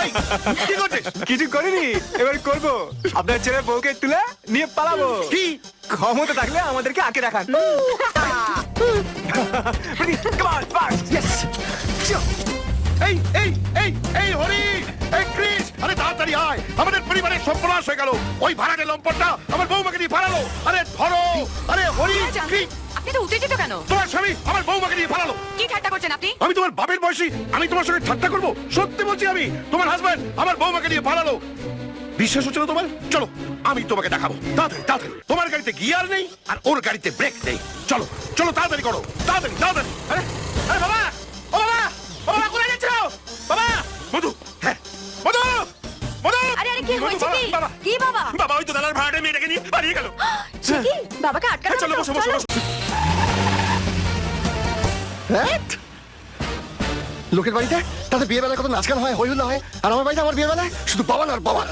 এই, কি করছিস? কিছু করিনি, এবার করব। আপনার ছেলে বউকে তুলে নিয়ে পালাবো। কি? ক্ষমতা থাকলে আমাদেরকে আঁকে দেখান। Ready? Come on, fast, yes. এই এই এই এই হরি, এই ক্রিস, আরে তাড়াতাড়ি আয়, আমাদের পরিবারের সর্বনাশ হয়ে গেল। ওই ভাড়াটে লম্পটটা আমার বউমাকে নিয়ে পালালো। আরে ধরো, আরে হরি, ক্রিস, আপনি তো উত্তেজিত কেন? তোমার স্বামী আমার বউমাকে নিয়ে পালালো। কি ঠাট্টা করছেন আপনি? আমি তোমার বাপের বয়সী, আমি তোমার সঙ্গে ঠাট্টা করবো? সত্যি বলছি, আমি তোমার হাজবেন্ড আমার বউমাকে নিয়ে পালালো। বিশ্বাস হচ্ছে না তোমার? চলো আমি তোমাকে দেখাবো। তাড়াতাড়ি তাড়াতাড়ি, তোমার গাড়িতে গিয়ার নেই আর ওর গাড়িতে ব্রেক নেই। চলো চলো তাড়াতাড়ি করো, তাড়াতাড়ি তাড়াতাড়ি। আরে আরে বাবা, ও বাবা, ও বাবা কোথায় যাচ্ছ? বাবা, মধু, হ্যাঁ মধু, মধু। আরে আরে কি মধু, হয়েছে কি? বাবা, কি বাবা? বাবা ওই তো দালার ভাড়াটে মেয়েটাকে নিয়ে পালিয়ে গেল। সে কি? বাবাকে আটকানো চলো হলো? বসো বসো চলো। বসো। লোকের বাড়িতে তাদের বিয়ে বেলায় কত নাচ গান হয়, হই হুল্লা হয়, আর আমার বাড়িতে আমার বিয়ে বেলায় শুধু বাবা আর বাবা।